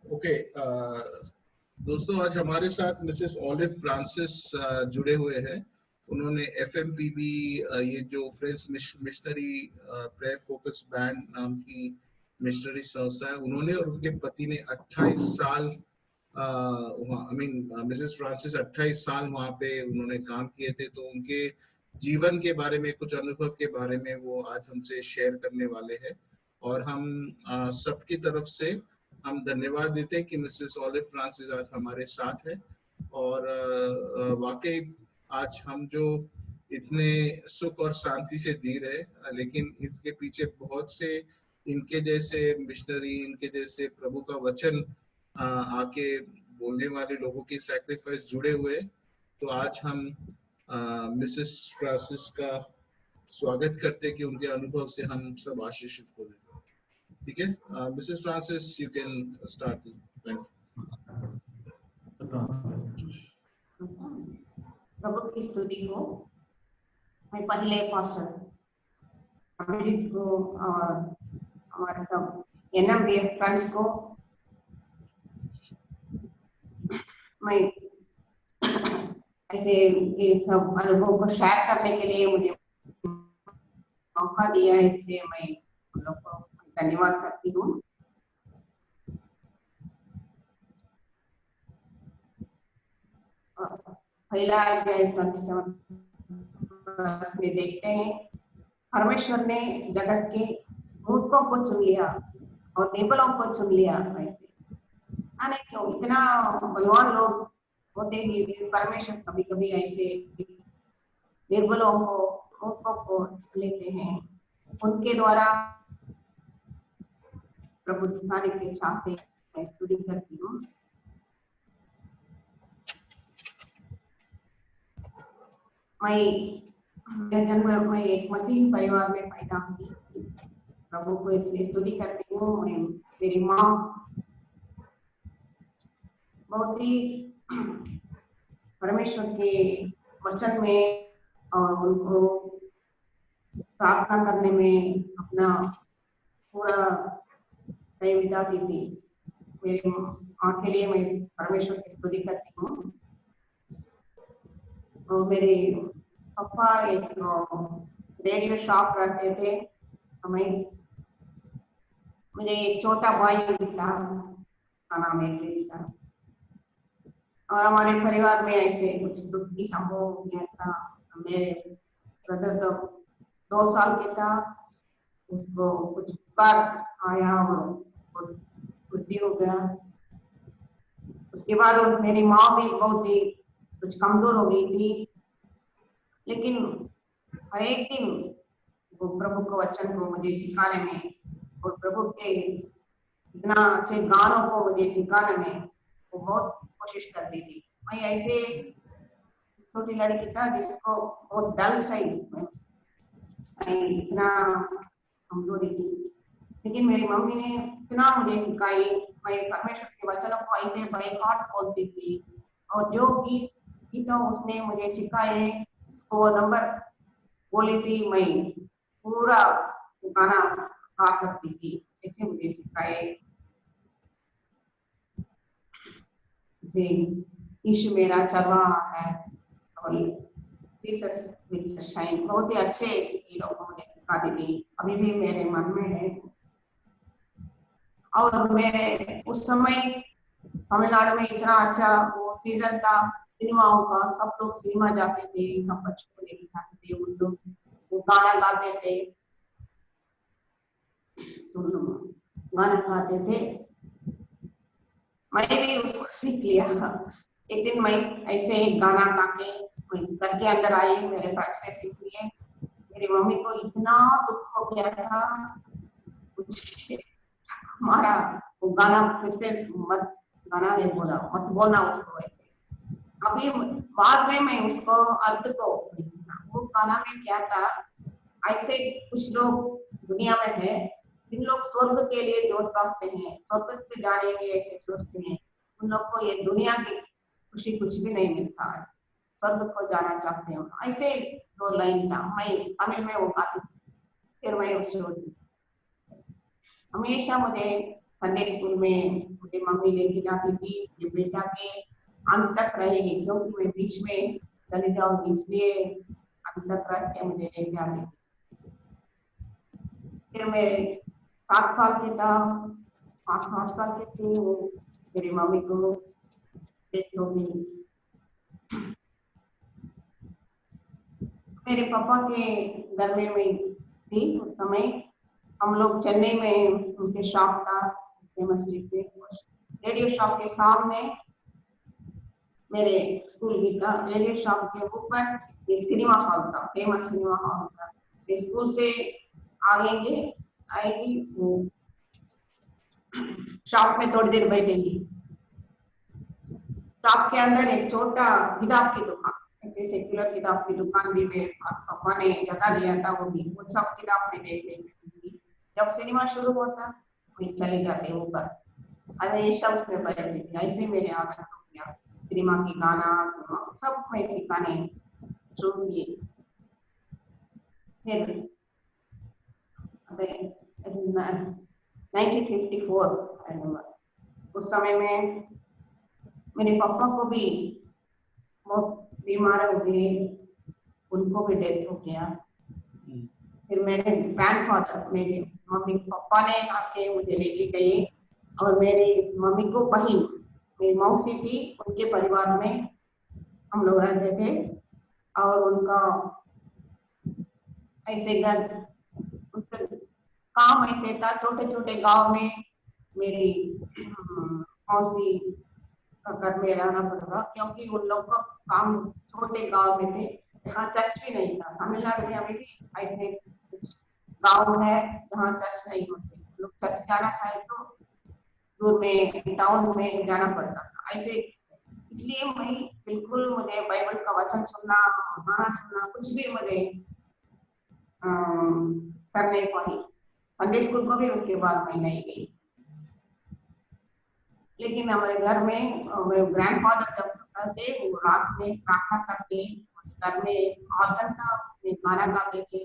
Okay दोस्तों, आज हमारे साथ मिसेस ऑलिव फ्रांसिस जुड़े हुए हैं। उन्होंने FMPB ये जो French missionary prayer focus band नाम की मिशनरी संस्था है, उन्होंने और उनके पति ने 28 साल मिसेस फ्रांसिस 28 साल वहाँ पे उन्होंने काम किए थे। तो उनके जीवन के बारे में, कुछ अनुभव के बारे में वो आज हमसे शेयर करने वाले हैं। और हम सबकी तरफ से हम धन्यवाद देते हैं कि मिसेस ऑलिव फ्रांसिस आज हमारे साथ है। और वाकई आज हम जो इतने सुख और शांति से जी रहे, लेकिन इसके पीछे बहुत से इनके जैसे मिशनरी, इनके जैसे प्रभु का वचन आके बोलने वाले लोगों की सैक्रिफाइस जुड़े हुए। तो आज हम मिसेस फ्रांसिस का स्वागत करते कि उनके अनुभव से हम सब आशीषित हो जाए। ठीक है, Mrs Francis, you can start. Thank you. प्रभु की स्तुति हो। मैं पहले पास्टर अभिजीत को और हमारे सब NMBF फ्रेंड्स को मैं ऐसे ये सब अनुभव को शेयर करने के लिए मुझे मौका दिया है, इसलिए मैं उन लोग को धन्यवाद करती हूँ। पहला में देखते हैं, परमेश्वर ने जगत के मूर्खों को चुन लिया और निर्बलों को चुन लिया। आने क्यों इतना बलवान लोग होते भी परमेश्वर कभी कभी ऐसे निर्बलों को, मूर्खों को चुन लेते हैं। उनके द्वारा प्रभु दिखाने के चाहते मैं स्तुति करती हूँ। मैं जन्म में एक मसीही परिवार में पैदा हुई। प्रभु को इसलिए स्तुति करती हूँ। मेरी माँ बहुत ही परमेश्वर के वचन में और उनको प्रार्थना करने में अपना पूरा टाइम बिताती थी। मेरी माँ के लिए मैं परमेश्वर की स्तुति करती हूँ। और मेरे पापा एक रेडियो शॉप रहते थे समय। मुझे एक छोटा भाई था, नाम था। और हमारे परिवार में ऐसे कुछ दुख की संभव हो गया था। मेरे ब्रदर तो 2 साल के था, उसको कुछ बुखार आया और उसको मृत्यु हो गया। उसके बाद मेरी माँ भी बहुत ही कुछ कमजोर हो गई थी, लेकिन हर एक दिन वो प्रभु के वचन को मुझे सिखाने में और प्रभु के इतना अच्छे गानों को मुझे सिखाने में वो बहुत कोशिश करती थी। मैं ऐसे छोटी लड़की था जिसको बहुत डल से इतना कमजोरी थी, लेकिन मेरी मम्मी ने इतना मुझे सिखाई। मैं परमेश्वर के वचनों को ऐसे बाय हार्ट बोलती थी और जो गीतों उसने मुझे सिखाए उसको वो नंबर बोली थी, मैं पूरा गाना गा सकती थी जैसे मुझे सिखाए। यीशु मेरा चरवाहा है और जीसस विद शाइन, बहुत ही अच्छे गीतों को मुझे सिखाती थी, अभी भी मेरे मन में है। और मेरे उस समय तमिलनाडु में इतना अच्छा वो सीजन था सिनेमाओं का, सब लोग सिनेमा जाते थे, सब बच्चों को लेके जाते थे, उन लोग वो गाना गाते थे, गाना गाते थे। मैं भी उसको सीख लिया। एक दिन मैं ऐसे एक गाना गा के घर के अंदर आई, मेरे फ्रेंड से सीख लिए। मेरी मम्मी को इतना दुख हो गया था, हमारा वो गाना फिर से मत गाना है बोला, मत बोलना उसको। अभी बाद में मैं उसको अर्थ को, वो गाना में क्या था, ऐसे कुछ लोग दुनिया में है जिन लोग स्वर्ग के लिए जोड़ पाते हैं, स्वर्ग के जाने के ऐसे सोचते हैं, उन लोग को ये दुनिया की खुशी कुछ भी नहीं मिलता है, स्वर्ग को जाना चाहते हैं। ऐसे 2 लाइन था, मैं तमिल में वो गाती थी, फिर मैं उसे छोड़ दी। हमेशा मुझे संडे स्कूल में मुझे मम्मी लेके जाती थी कि बेटा के अंत तक रहेगी, क्योंकि मैं बीच में चली जाऊंगी, इसलिए अंत तक रह के मुझे लेके आती थी। फिर मैं 7 साल की था, 5-8 साल की थी, वो मेरी मम्मी को डेथ हो गई। मेरे पापा के घर में मैं थी उस समय। हम लोग चेन्नई में, उनके शॉप था फेमस स्ट्रीट पे, रेडियो शॉप के सामने मेरे स्कूल भी था। रेडियो शॉप के ऊपर एक सिनेमा हॉल था, फेमस सिनेमा हॉल था। स्कूल से आएंगे आएगी वो शॉप में थोड़ी देर बैठेंगी। शॉप के अंदर एक छोटा किताब की दुकान, ऐसे सेक्युलर किताब की दुकान भी मेरे पापा ने जगह दिया था, वो भी वो सब किताब में देख लेती। जब सिनेमा शुरू होता मैं चले जाते ऊपर, हमेशा उसमें बैठती थी। ऐसे मेरे आदत हो गया, सिनेमा की गाना सब मैं सिखाने शुरू किए। फिर 1954 उस समय में मेरे पापा को भी बहुत बीमार हो गए, उनको भी डेथ हो गया। फिर मेरे ग्रैंडफादर, मेरे मम्मी पापा ने आके मुझे लेके गए, और मेरी मम्मी को बहन, मेरी मौसी थी, उनके परिवार में हम लोग रहते थे। और उनका ऐसे घर, उनका काम ऐसे था, छोटे छोटे गांव में मेरी मौसी का घर में रहना पड़ा, क्योंकि उन लोग का काम छोटे गांव में थे, यहाँ चर्च भी नहीं था। तमिलनाडु में अभी भी ऐसे कुछ गांव है जहाँ चर्च नहीं होते, लोग चर्च जाना चाहे तो दूर में टाउन में जाना पड़ता था ऐसे। इसलिए मैं बिल्कुल, मुझे बाइबल का वचन सुनना, गाना सुनना, कुछ भी मुझे कर नहीं पाई। संडे स्कूल को भी उसके बाद मैं नहीं गई। लेकिन हमारे घर में ग्रैंडफादर जब थे, वो रात में प्रार्थना करते, घर में ऑर्गन था, उसमें गाना गाते थे,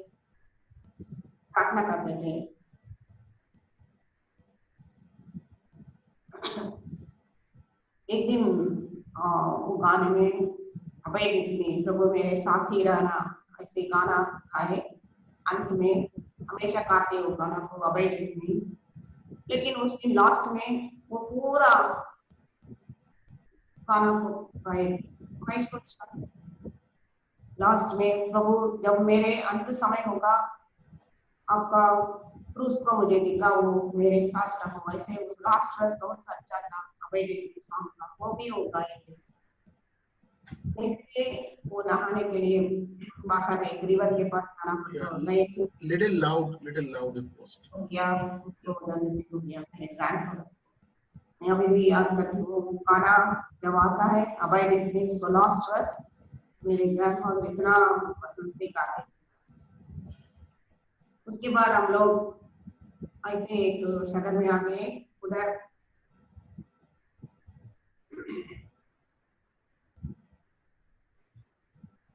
प्रार्थना करते थे। एक दिन वो गाने में प्रभु मेरे साथ ही रहना, ऐसे गाना गाए, अंत में हमेशा गाते वो गाना को, अभय में। लेकिन उस दिन लास्ट में वो पूरा गाना को गाए थे। मैं सोचा लास्ट में, प्रभु जब मेरे अंत समय होगा, आपका क्रूस को मुझे दिखा, वो मेरे साथ रहो। वैसे उस लास्ट वर्स बहुत अच्छा था, अभय के सॉन्ग का, वो भी वो गाए थे। वो नहाने के लिए बाहर एक रिवर के पास गए थे। little loud if possible. क्या तो उधर हो गया मेरे ग्रैंडफादर। मैं अभी भी याद करती हूँ वो गाना जब आता है, अभय डिग्रीज को लास्ट वर्स, मेरे ग्रैंडफादर इतना पसंद से गाते। उसके बाद हम लोग ऐसे एक शहर में आ गए, उधर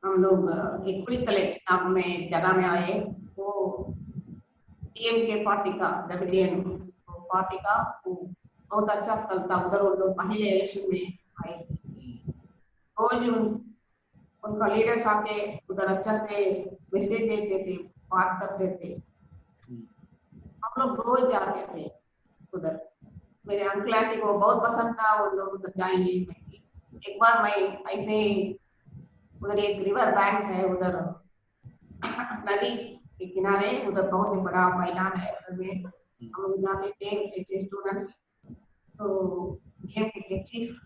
हम लोग एक कुड़ीतले नाम में जगह में आए। वो डीएमके पार्टी का, डब्ल्यूडीएन पार्टी का बहुत अच्छा स्थल था, उधर वो लोग पहले इलेक्शन में आए थे। रोज उनका लीडर्स आके उधर अच्छा से मैसेज देते थे, बात करते थे। हम लोग रोज जाते थे उधर। मेरे अंकल आंटी को बहुत पसंद था, वो लोग उधर जाएंगे। एक बार मैं ऐसे, उधर एक रिवर बैंक है, उधर नदी के किनारे, उधर बहुत ही बड़ा मैदान है, उधर में हम लोग जाते थे स्टूडेंट्स। तो के chief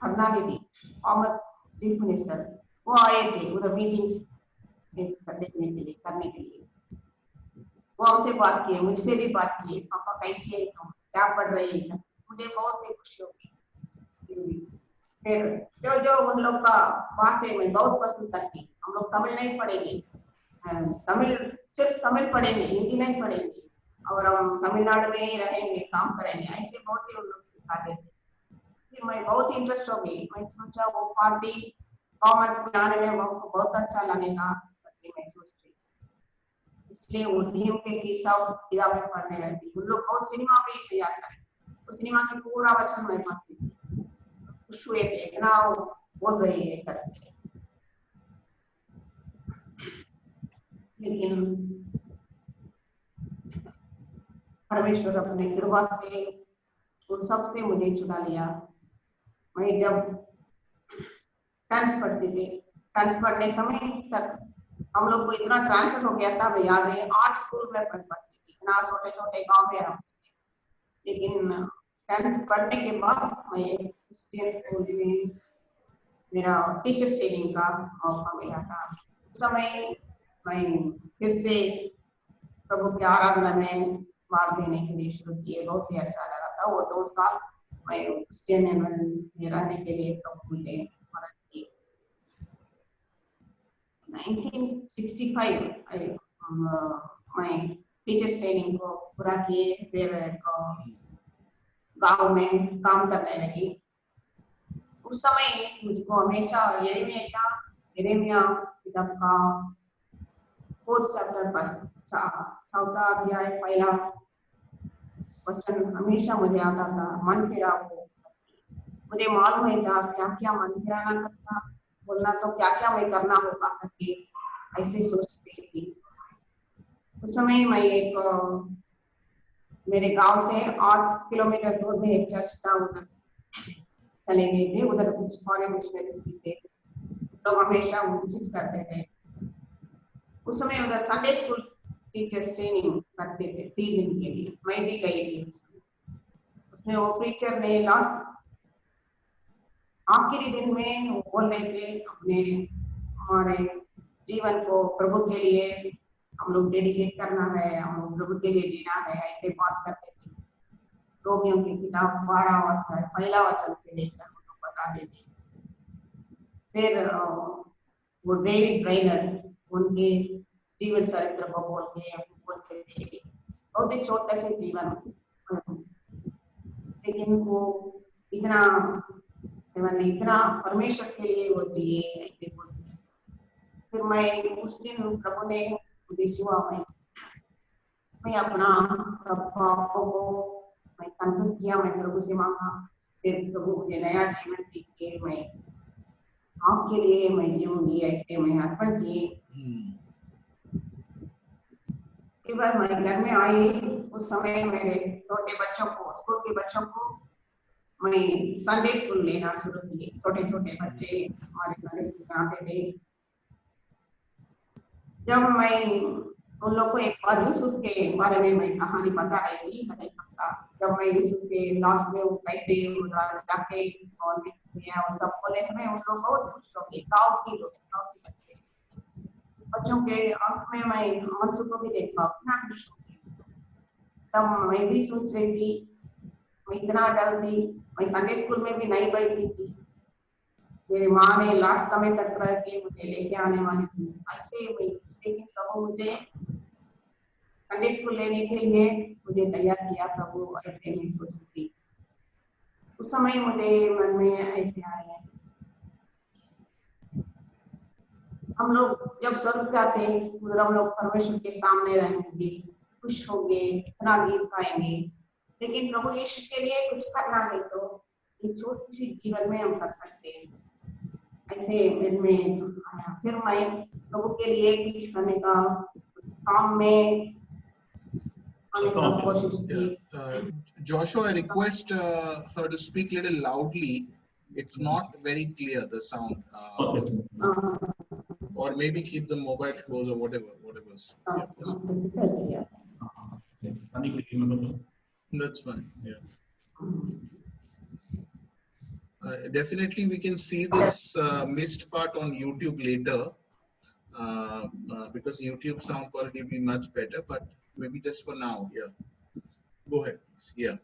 Karunanidhi Ahmad chief minister, वो आए थे उधर मीटिंग्स देखने के लिए, करने के लिए। वो हमसे बात किए, मुझसे भी बात किए, पापा कैसी है तुम, क्या पढ़ रही है। मुझे बहुत ही खुशी होगी। फिर जो जो उन लोग का बात है मैं बहुत पसंद करती। हम लोग तमिल नहीं पढ़ेंगे, तमिल सिर्फ तमिल पढ़ेंगे, हिंदी नहीं पढ़ेंगे, और हम तमिलनाडु में ही रहेंगे, काम करेंगे, ऐसे बहुत ही उन लोग सिखाते थे। फिर मैं बहुत इंटरेस्ट हो गई। मैं सोचा वो पार्टी गवर्नमेंट में आने में बहुत अच्छा लगेगा, मैं सोच रही। इसलिए वो ढेम पे की सब किताबें पढ़ने रहती। उन लोग बहुत सिनेमा भी तैयार करें, उस सिनेमा की पूरा वचन मैं पढ़ती थी। खुश हुए थे, इतना बोल रही है करके। लेकिन परमेश्वर अपने कृपा से वो सबसे मुझे छुड़ा लिया। मैं जब 10th पढ़ती थी, 10th पढ़ने समय तक हम लोग को इतना ट्रांसफर हो गया था, मैं याद है 8 स्कूल में पढ़ती थी, इतना छोटे छोटे गांव में रहती थी। लेकिन 10th पढ़ने के बाद मैं एक क्रिश्चियन स्कूल में मेरा टीचर्स ट्रेनिंग का मौका मिला था। उस समय मैं फिर से प्रभु की आराधना में भाग लेने के लिए शुरू किए। बहुत ही अच्छा लगा था वो 2 साल मैं क्रिश्चियन में रहने के लिए प्रभु मुझे मदद की। 1965 मैं टीचर्स ट्रेनिंग को पूरा किए, फिर गांव में काम करने लगी। उस समय मुझको हमेशा यिर्मयाह किताब का 4th चैप्टर पर 4वां अध्याय 1 वचन हमेशा मुझे आता था, मन फिरा हो। मुझे मालूम नहीं था क्या क्या मन फिराना करता, बोलना तो क्या क्या मैं करना होगा करके ऐसे सोच रही थी। उस समय मैं एक मेरे गांव से 8 किलोमीटर दूर में एक चर्च था, उधर चले गए थे। उधर कुछ फॉरेन मिशनरी थे, लोग हमेशा विजिट करते थे। उस समय उधर संडे स्कूल टीचर्स ट्रेनिंग रखते थे 3 दिन के लिए, मैं भी गई थी। उसमें वो प्रीचर ने लास्ट आखिरी दिन में वो बोल रहे थे अपने हमारे जीवन को प्रभु के लिए हम लोग डेडिकेट करना है, हम लोग प्रभु के लिए जीना है, ऐसे बात करते थे। रोमियो की किताब 12 अध्याय 1 वचन से लेकर हम लोग बताते थे। फिर वो डेविड ब्रेनर उनके जीवन चरित्र को बोल के बोलते थे, बहुत ही छोटे से जीवन, लेकिन वो इतना परमेश्वर के लिए वो जिए ऐसे बोलते। फिर मैं उस दिन प्रभु ने मुझे छुआ, मैं अपना सब पापों को मैं कन्फेस किया, मैं प्रभु से मांगा। फिर प्रभु मुझे नया जीवन दीजिए, मैं आपके लिए मैं जीऊंगी, ऐसे मैं अर्पण किए। फिर मैं घर में आई। उस समय मेरे छोटे बच्चों को, स्कूल के बच्चों को मैं संडे स्कूल लेना शुरू किए। छोटे छोटे बच्चे हमारे संडे स्कूल में आते थे। जब मैं उन लोग को एक बार यूसुफ के बारे में मैं कहानी बता रही थी हर एक हफ्ता, जब मैं यूसुफ के लास्ट में वो कैसे जाके और सब बोलने समय उन लोग बहुत खुश हो गए। गाँव के लोग, बच्चों के आंख में मैं मंसू को भी देखा, इतना खुश हो गई। तब मैं भी सोच रही थी, मैं इतना डर थी, मैं संडे स्कूल में भी नहीं बैठी थी। मेरी माँ ने लास्ट समय तक रह के मुझे लेके आने वाली थी, ऐसे में लेकिन प्रभु मुझे संडे स्कूल लेने के लिए मुझे तैयार किया। प्रभु ऐसे में सोचती थी। उस समय मुझे मन में ऐसे आया, हम लोग जब स्वर्ग जाते उधर हम लोग परमेश्वर के सामने रहेंगे, खुश होंगे, इतना गीत गाएंगे। लेकिन प्रभु यीशु के लिए कुछ करना है तो ये छोटी सी जीवन में हम कर सकते हैं, ऐसे मन में आया। फिर मैं प्रभु के लिए कुछ करने का काम में आने का कोशिश की। Joshua, I request her to speak a little loudly. It's not very clear, the sound. Or maybe keep the mobile close or whatever. Yeah, that's fine. Yeah. Definitely, we can see this missed part on YouTube later, because YouTube sound quality will be much better. But maybe just for now, yeah. Go ahead, please. Yeah.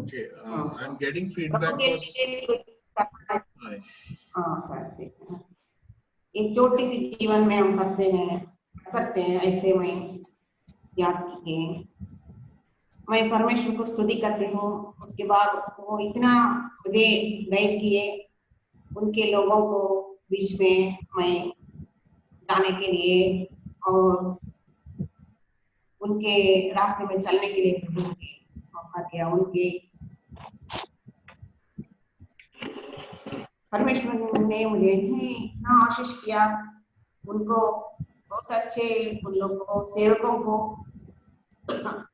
Okay, I'm getting feedback. एक छोटी सी जीवन में हम करते हैं ऐसे में याद कीजिए। मैं परमेश्वर को स्तुति करती हूँ। उसके बाद वो इतना मुझे गाइड किए, उनके लोगों को बीच में मैं जाने के लिए और उनके रास्ते में चलने के लिए मौका दिया। उनके परमेश्वर ने मुझे इतना आशीष किया, उनको बहुत अच्छे उन लोगों को सेवकों को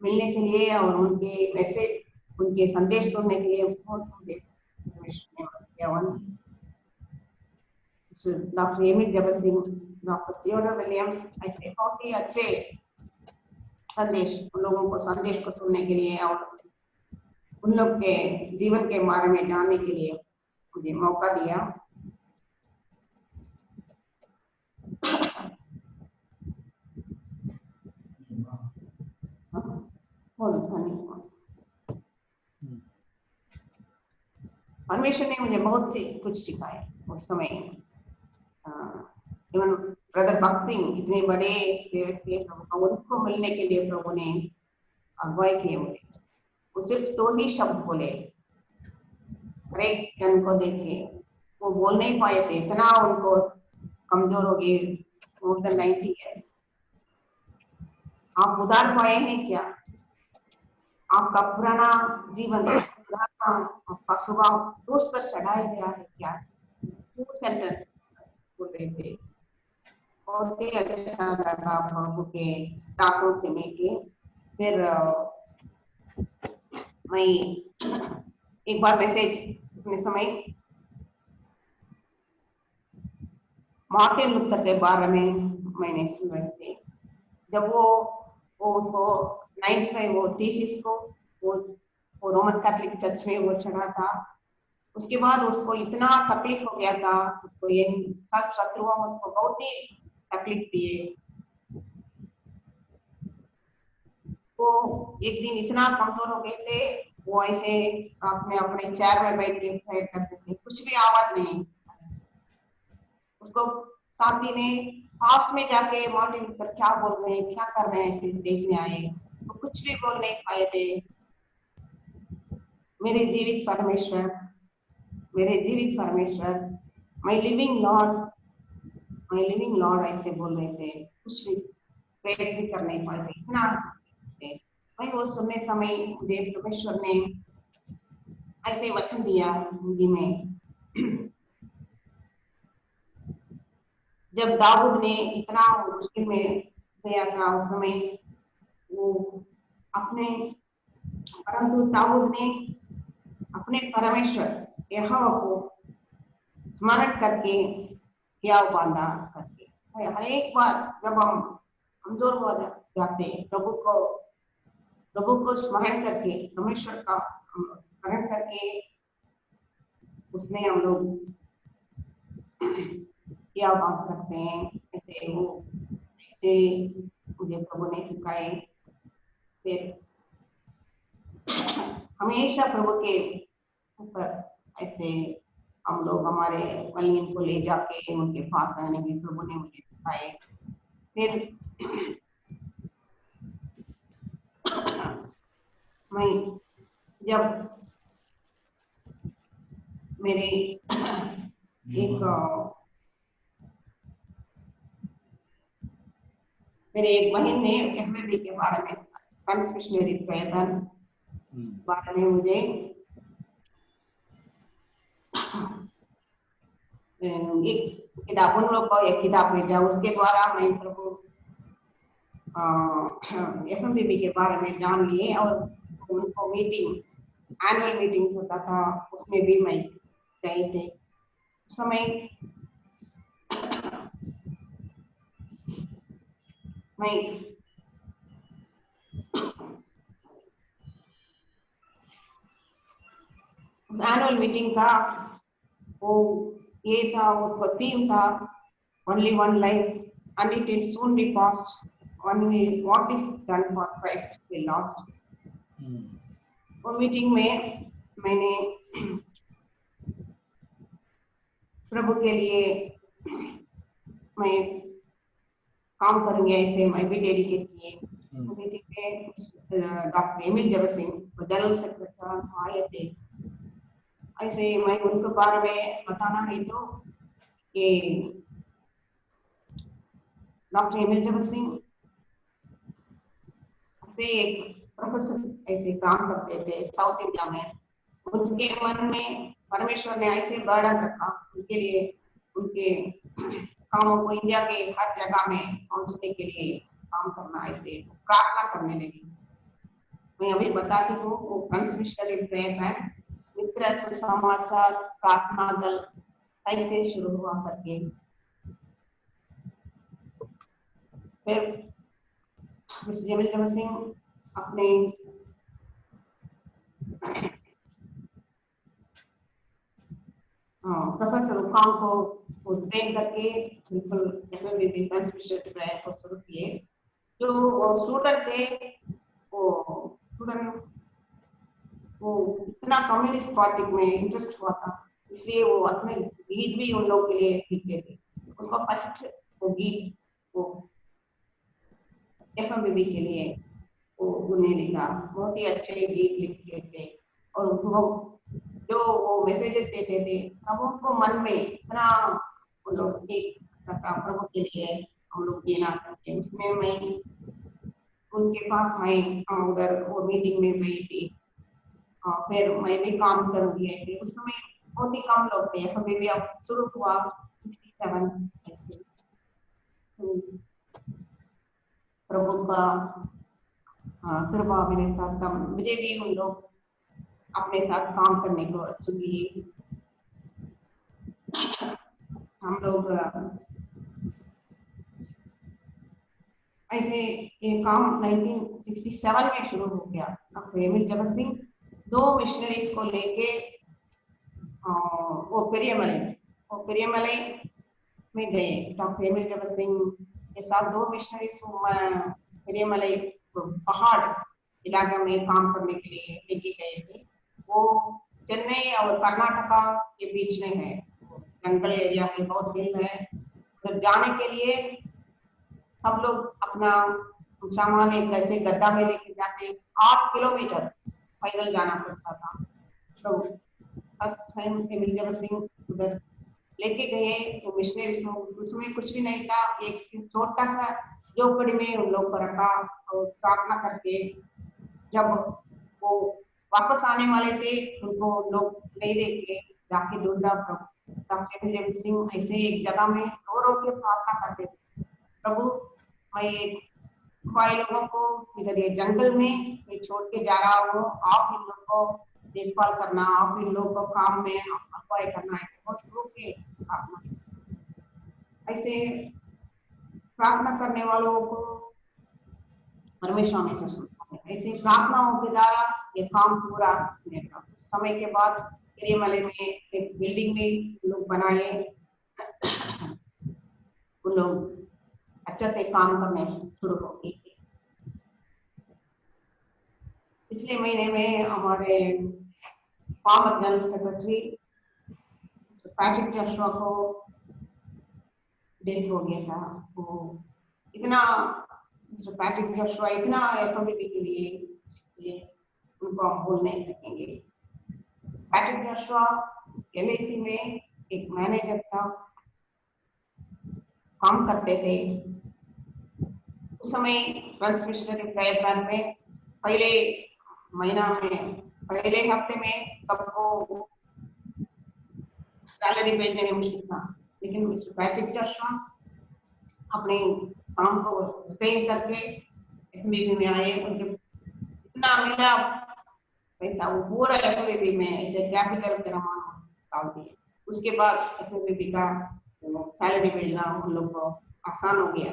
मिलने के लिए और उनके मैसेज उनके संदेश सुनने के लिए बहुत परमेश्वर ने किया। डॉक्टर एमिल जबर सिंह, डॉक्टर थियोडोर विलियम्स ऐसे बहुत ही अच्छे संदेश उन लोगों को संदेश को सुनने के लिए और उन लोग के जीवन के बारे में जानने के लिए मुझे मौका दिया। परमेश्वर ने मुझे बहुत सी कुछ सिखाया उस समय। इवन ब्रदर भक्त सिंह इतने बड़े सेवक थे, उनको मिलने के लिए प्रभु ने अगुवाई किए मुझे। वो सिर्फ 2 ही शब्द बोले, हर एक जन को देख के वो बोल नहीं पाए थे, इतना उनको कमजोर हो गए, मोर देन 90 है। आप उधार पाए हैं क्या? आपका पुराना जीवन, आपका स्वभाव क्रूस पर चढ़ाया गया है क्या? वो सेंटेंस बोल रहे थे। बहुत ही अच्छा लगा प्रभु के दासों से मिलके। फिर मैं एक बार मैसेज अपने समय मार्टिन लूथर के बारे में मैंने सुन रहे थे। जब वो उसको 95 वो थीसिस को वो रोमन कैथोलिक चर्च में वो चढ़ा था। उसके बाद उसको इतना तकलीफ हो गया था, उसको ये सब शत्रुओं उसको बहुत ही तकलीफ दिए। वो एक दिन इतना कमजोर हो गए थे, वो ऐसे अपने चेयर में बैठ के प्रेयर करते थे, कुछ भी आवाज नहीं। उसको साथी ने पास में जाके मार्टिन लूथर क्या बोल रहे हैं, क्या कर रहे हैं, देखने आए। वो कुछ भी बोल नहीं पाए थे। मेरे जीवित परमेश्वर, माय लिविंग लॉर्ड ऐसे बोल रहे थे, कुछ भी प्रेयर भी कर नहीं पाए थे, इतना मैं वो सुनने समय देव परमेश्वर ने ऐसे वचन दिया हिंदी में। जब दाऊद ने इतना मुश्किल में गया था उस समय, वो परंतु दाऊद ने अपने परमेश्वर यहोवा को स्मरण करके क्या बांधा करके। हर एक बार जब हम कमजोर हो जाते, प्रभु को स्मरण करके, परमेश्वर का स्मरण करके उसमें हम लोग क्या बांध सकते हैं। ऐसे मुझे प्रभु ने सिखाए। फिर हमेशा प्रभु के ऊपर ऐसे हम लोग हमारे बलियन को ले जाके उनके पास रहने की प्रभु ने मुझे सिखाए। फिर मैं जब मेरे एक बहन ने एफएबी के बारे में, फ्रेंच मिशनरी प्रयत्न बारे में मुझे एक किताब, उन लोग को एक किताब भेजा, उसके द्वारा मैं प्रभु एफएमबीबी के बारे में जान लिए। और उनको एनुअल मीटिंग होता था, उसमें भी मैं गए थे। समय मैं उस एनुअल मीटिंग का वो ये था, उसका थीम था only one life and it will soon be past, only what is done for Christ will last. वो मीटिंग में मैंने प्रभु के लिए मैं काम करूंगी ऐसे मैं भी डेडिकेट किए। मीटिंग में डॉक्टर एमिल जबर सिंह जनरल सेक्रेटरी आए थे। ऐसे मैं उनके बारे में बताना है तो ये डॉक्टर एमिल जबल सिंह से एक प्रोफेसर ऐसे काम करते थे साउथ इंडिया में। उनके मन में परमेश्वर ने ऐसे बर्डन रखा उनके लिए, उनके कामों को इंडिया के हर जगह में पहुंचने के लिए काम करना, ऐसे प्रार्थना करने लगी। मैं अभी बताती हूँ वो फ्रांस मिशनरी प्रेयर है, मित्र सुसमाचार प्रार्थना दल ऐसे शुरू हुआ करके। फिर मिस्टर एमिल जबल सिंह अपने प्रोफेसर काम को देख करके बिल्कुल एफएमबीबी फ्रांस मिशनरी प्रेयर को शुरू किए। जो वो स्टूडेंट थे वो स्टूडेंट वो इतना कम्युनिस्ट पार्टी में इंटरेस्ट हुआ था, इसलिए वो अपने गीत भी उन लोग के लिए लिखते थे। उसका फर्स्ट वो गीत वो एफएमबीबी के लिए वो उन्हें लिखा, बहुत ही अच्छे गीत लिखते थे। और वो जो वो मैसेजेस देते थे अब उनको मन में इतना वो लोग एक प्रभु के लिए हम लोग देना करते। उसमें मैं उनके पास मैं उधर वो मीटिंग में गई थी, फिर मैं भी काम करूंगी ऐसे। उस समय बहुत ही कम लोग थे, हमें भी अब शुरू हुआ 67 प्रभु का कृपा मेरे साथ था, मुझे भी उन लोग अपने साथ काम करने को चुनिए। हम लोग ऐसे ये काम 1967 में शुरू हो गया। Doctor Emil Jabal Singh 2 missionaries को लेके वो पेरियमले में गए। डॉक्टर एमिल जबल सिंह के साथ 2 मिशनरीज पेरियमले पहाड़ इलाके में काम करने के लिए लेके गए थे। वो चेन्नई और कर्नाटका के बीच में है, जंगल एरिया में बहुत हिल है। उधर जाने के लिए सब लोग अपना सामान एक ऐसे गद्दा में लेके जाते, 8 किलोमीटर पैदल जाना पड़ता था। तो first time Emil Jabal Singh उधर लेके गए तो मिशनरी उसमें कुछ भी नहीं था, एक छोटा सा झोपड़ी में उन लोग को रखा और प्रार्थना करके जब वो वापस आने वाले थे उनको लोग नहीं देख के जाके ढूंढा। डॉक्टर एमिल जबल सिंह ऐसे एक जगह में रो के प्रार्थना करते थे, प्रभु मैं भाई लोगों को इधर ये जंगल में मैं छोड़ के जा रहा हूँ, आप इन लोगों को देखभाल करना, आप इन लोगों को काम में अगुवाई करना है। बहुत रूप के ऐसे प्रार्थना करने वालों को परमेश्वर हमेशा सुनता है। ऐसे प्रार्थनाओं के द्वारा ये काम पूरा होगा। समय के बाद पेरियमले में एक बिल्डिंग में लोग बनाए, उन लोग अच्छा से काम करने शुरू हो गए। पिछले महीने में हमारे farmer general secretary Patrick Joshua को डेथ हो गया था। वो इतना पैट्रिक जोशुआ इतना एफएमबीबी के लिए उनको हम भूल नहीं सकेंगे। पैट्रिक जोशुआ एलआईसी में एक मैनेजर था, काम करते थे। उस समय फ्रांस मिशनरी प्रेयर बैन में पहले महीना में पहले हफ्ते में सबको सैलरी भेजने में मुश्किल था, लेकिन मिस्टर पैट्रिक जोशुआ अपने काम को सही करके एफएमबीबी में आए। उनके इतना मिला पैसा वो पूरा एफएमबीबी में ऐसे कैपिटल के रमान डाल दिए। उसके बाद एफएमबीबी का सैलरी भेजना उन लोग को आसान हो गया।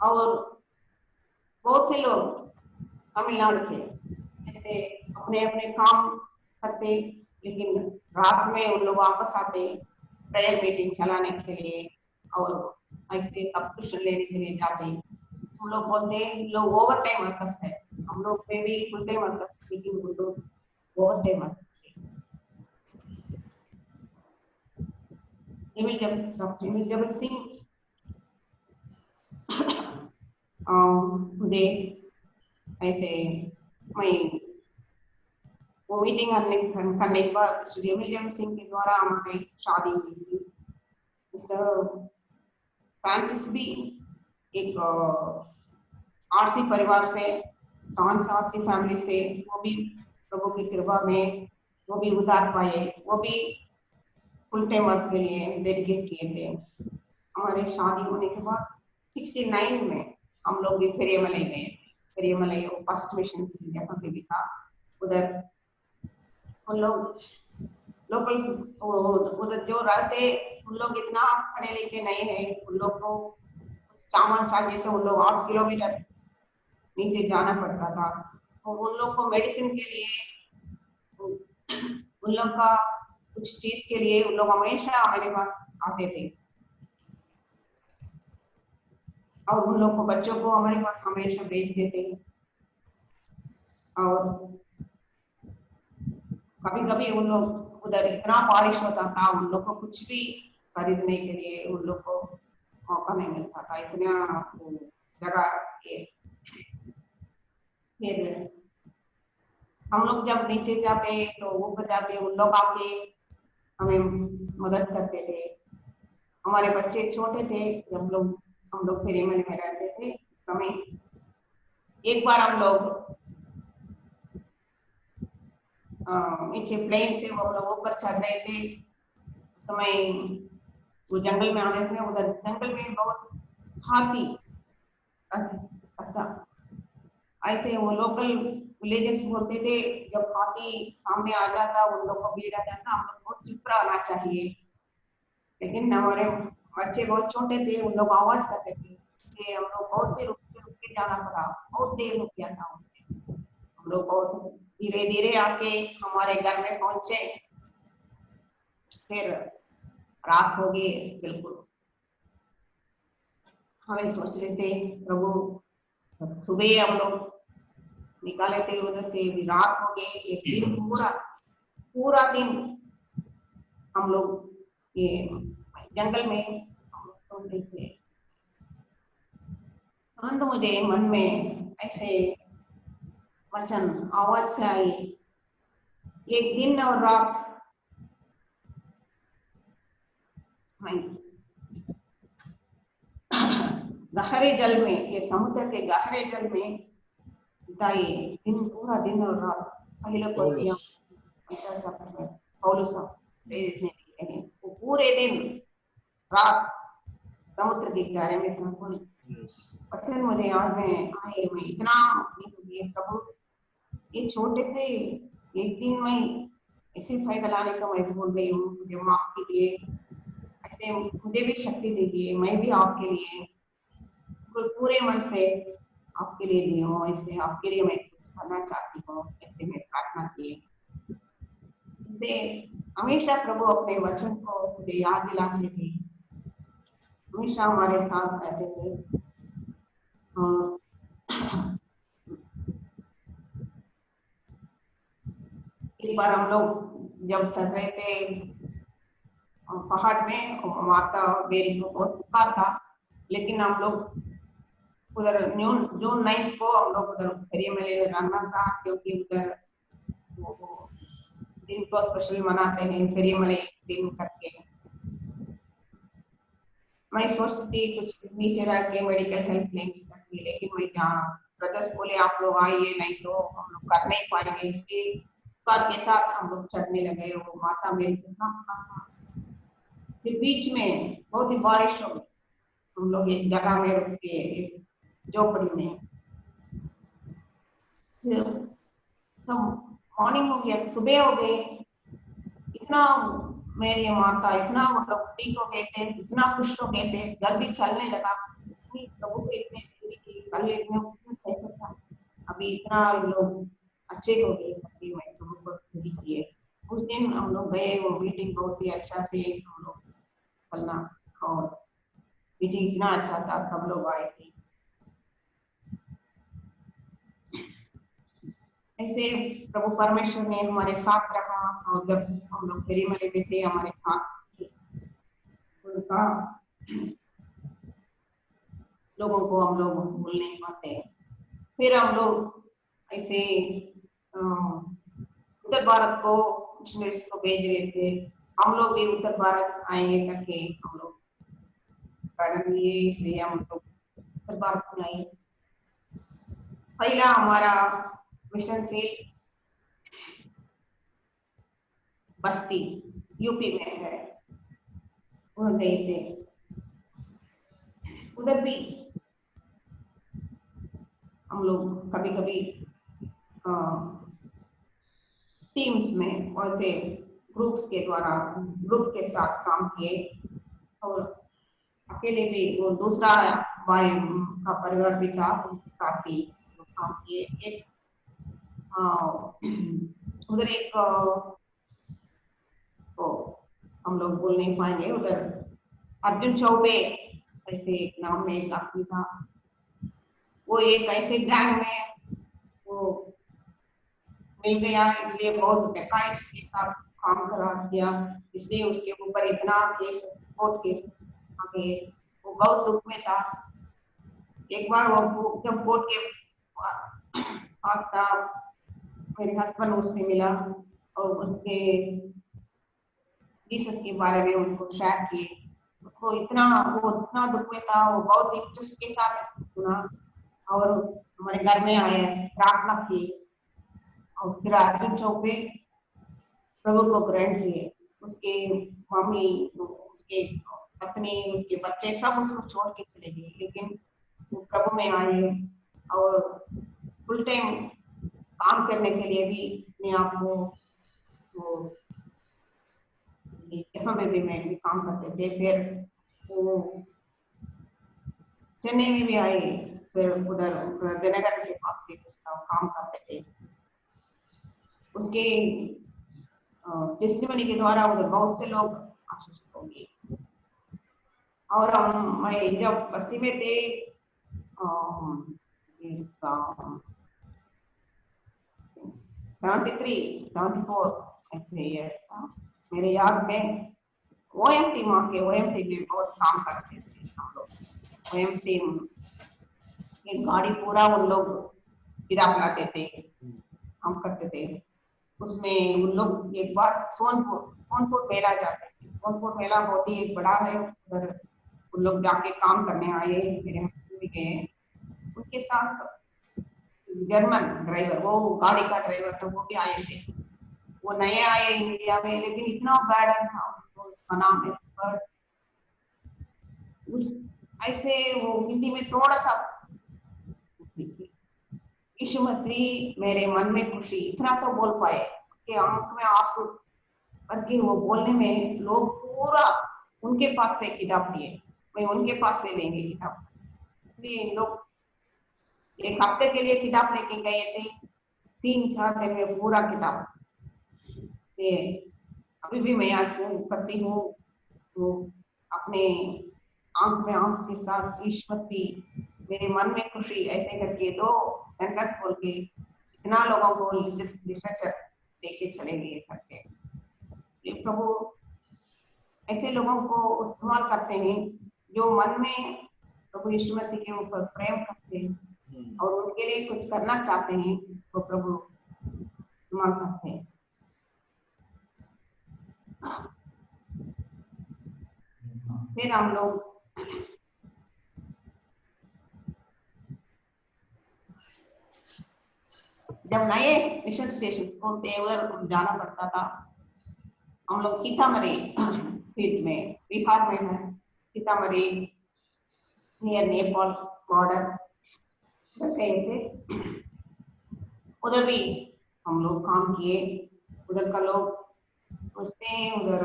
और बहुत से लोग तमिलनाडु के ऐसे अपने अपने काम करते, लेकिन रात में उन लोग वापस आते प्रेयर मीटिंग चलाने के लिए और ऐसे सब्सक्रिप्शन लेने के लिए जाते। हम लोग बोलते हैं लोग ओवर टाइम वर्कर्स है, हम लोग में भी फुल टाइम वर्कर्स, लेकिन वो लोग over time workers. Doctor Emil Jabal Singh मुझे ऐसे मैं वो मीटिंग करने के बाद श्री एमिल जबल सिंह के द्वारा हमारी शादी हुई थी। मिस्टर फ्रांसिस भी एक आरसी परिवार से, स्टांस आरसी फैमिली से, वो भी प्रभु की कृपा में वो भी उतार पाए, वो भी फुल टाइम वर्क के लिए डेडिकेट किए थे। हमारे शादी होने के बाद 69 में हम लोग भी फेरियमलई गए। फेरियमलई फर्स्ट मिशन यहाँ पे भी था। उधर उन लोग लोकल उधर जो रहते उन लोग इतना पढ़े लिखे नहीं है, उन लोग को सामान चाहिए तो उन लोग 8 किलोमीटर नीचे जाना पड़ता था। और उन लोग को मेडिसिन के लिए, उन लोग का कुछ चीज के लिए उन लोग हमेशा हमारे पास आते थे, और उन लोग को बच्चों को हमारे पास हमेशा भेज देते। और कभी कभी उन लोग उधर इतना बारिश होता था, उन लोग को कुछ भी खरीदने के लिए उन लोग को मौका नहीं मिलता था, इतना जगह के। फिर हम लोग जब नीचे जाते तो ऊपर जाते, उन लोग आके हमें मदद करते थे। हमारे बच्चे छोटे थे जब हम लोग फेरियमलई में रहते थे इस समय। एक बार हम लोग नीचे प्लेन से वो लोग ऊपर चढ़ रहे थे, उस समय वो जंगल में आने से, उधर जंगल में बहुत हाथी, अच्छा ऐसे वो लोकल विलेजेस बोलते थे, जब हाथी सामने आ जाता उन लोग को भीड़ आ जाता, हम लोग को चुप रहना चाहिए। लेकिन हमारे बच्चे बहुत छोटे थे, उन लोग आवाज करते थे, इसलिए हम लोग बहुत देर रुक के जाना पड़ा, बहुत देर रुक गया था उससे। हम लोग बहुत धीरे धीरे आके हमारे घर में पहुंचे। फिर रात हो गई बिल्कुल। हमें सोच रहे थे प्रभु सुबह हम लोग निकाले थे उधर से, रात हो गई। एक दिन पूरा दिन हम लोग ये जंगल में घूम रहे थे। तुरंत मुझे मन में ऐसे वचन आवाज से आई, एक दिन और रात गहरे जल में, ये समुद्र के गहरे जल में बिताइए, दिन पूरा दिन और रात। पहले पौलुस वो पूरे दिन रात समुद्र के गहरे में था। पठन मुझे याद में आए, मैं इतना प्रभु ये छोटे से एक दिन में ऐसे फायदा लाने का मैं बोल रही हूँ, मुझे माफ कीजिए, ऐसे मुझे भी शक्ति दीजिए, मैं भी आपके लिए पूरे मन से आपके लिए दी हूँ, इसलिए आपके लिए मैं कुछ करना चाहती हूँ, ऐसे मैं प्रार्थना की। इसे हमेशा प्रभु अपने वचन को मुझे याद दिलाते थे, हमेशा हमारे साथ रहते थे। एक बार हम लोग जब चल रहे थे पहाड़ में, माता मेरी को बहुत पुकार था, लेकिन हम लोग उधर जून 9 को हम लोग उधर फेरियमलई में रहना था, क्योंकि उधर वो दिन को स्पेशल मनाते हैं, फेरियमलई दिन करके। मैं सोचती कुछ नीचे रह के मेडिकल हेल्प लेंगी करके, लेकिन मैं जहाँ ब्रदर्स बोले आप लोग आइए, नहीं तो हम लोग कर नहीं पाएंगे, इसलिए के साथ हम लोग चढ़ने लगे। वो माता मेरी फिर बीच में बहुत ही बारिश हो गई, हम लोग एक जगह में रुक के एक झोपड़ी में। फिर सब मॉर्निंग हो गया, सुबह हो गई, इतना मेरी माता इतना वो लोग ठीक हो गए थे, इतना खुश हो गए थे, जल्दी चलने लगा। प्रभु को इतने की कल इतने था, अभी इतना लोग अच्छे हो गए, मैं प्रभु को किए। उस दिन हम लोग गए, वो मीटिंग बहुत ही अच्छा से हम लोग चलना, और मीटिंग इतना अच्छा था, सब लोग आए थे। ऐसे प्रभु परमेश्वर ने हमारे साथ रहा, और जब हम लोग फेरियमलई में थे हमारे साथ उनका लोगों को हम लोग भूल नहीं पाते। फिर हम लोग ऐसे उत्तर भारत को मिशनरीज को भेज रहे थे, हम लोग भी उत्तर भारत आएंगे करके हम लोग बर्डन लिए, इसलिए हम लोग उत्तर भारत में आए। पहला हमारा मिशन फील्ड बस्ती यूपी में है, वहाँ गए थे। उधर भी हम लोग कभी कभी टीम्स में वैसे ग्रुप्स के द्वारा ग्रुप के साथ काम किए, और अकेले भी वो दूसरा भाई का परिवार भी था, उनके साथ भी काम किए। एक उधर एक तो हम लोग बोल नहीं पाएंगे, उधर अर्जुन चौबे ऐसे एक नाम में एक आदमी था, वो एक ऐसे गैंग में वो मिल गया, इसलिए बहुत डेकाइट्स के साथ काम करा दिया, इसलिए उसके ऊपर इतना केस कोर्ट केस आ गए। वो बहुत दुख में था। एक बार वो जब कोर्ट के पास था, मेरे हस्बैंड उससे मिला और उनके जीसस के बारे में उनको शेयर किए। वो इतना दुख में था, वो बहुत इंटरेस्ट के साथ सुना और हमारे घर में आए, प्रार्थना की, और फिर अर्जुन चौबे प्रभु को ग्रहण किए। उसके मम्मी, उसके पत्नी, उसके बच्चे सब उसको छोड़ के चले गए, लेकिन वो प्रभु में आए और फुल टाइम काम करने के लिए भी अपने आप को वो में भी काम करते थे। फिर वो चेन्नई में भी आए, फिर उधर दिनगर के पास भी उसका काम करते थे। उसके टेस्टिमनी के द्वारा उधर बहुत से लोग आशीषित होंगे। और मैं जब बस्ती में थे 73-74 ऐसे ईयर था मेरे याद में। OMT माँ के OMT में बहुत काम करते थे हम लोग। OMT एक गाड़ी पूरा उन लोग किताब लाते थे, हम करते थे उसमें। उन लोग एक बार सोनपुर मेला जाते थे। सोनपुर मेला बहुत ही एक बड़ा है, उधर उन लोग जाके काम करने आए। मेरे हस्बैंड भी गए, उनके साथ जर्मन ड्राइवर, वो गाड़ी का ड्राइवर था, वो भी आए थे। वो नए आए इंडिया में, लेकिन इतना बैडन था उनको, उसका नाम है ऐसे वो हिंदी में थोड़ा सा, यीशु मसीह मेरे मन में खुशी, इतना तो बोल पाए। उसके आंख में आंसू करके वो बोलने में लोग पूरा उनके पास से किताब लिए, मैं उनके पास से लेंगे किताब। इसलिए इन लोग एक हफ्ते के लिए किताब लेके गए थे, 3-4 दिन में पूरा किताब। अभी भी मैं आज करती हूँ तो अपने आंख में आंसू के साथ ईश्वती मेरे मन में खुशी ऐसे करके 2 सेंटेंस बोल के इतना लोगों को लिटरेचर देके चले गए करके। प्रभु ऐसे लोगों को इस्तेमाल करते हैं जो मन में प्रभु यीशु मसीह के ऊपर प्रेम करते हैं और उनके लिए कुछ करना चाहते हैं, इसको प्रभु इस्तेमाल करते हैं। फिर हम लोग जब नए मिशन स्टेशन खोलते उधर जाना पड़ता था। हम लोग सीतामढ़ी फील्ड में, बिहार में है सीतामढ़ी, नियर नेपाल बॉर्डर गए थे। उधर भी हम लोग काम किए। उधर का लोग सोचते हैं उधर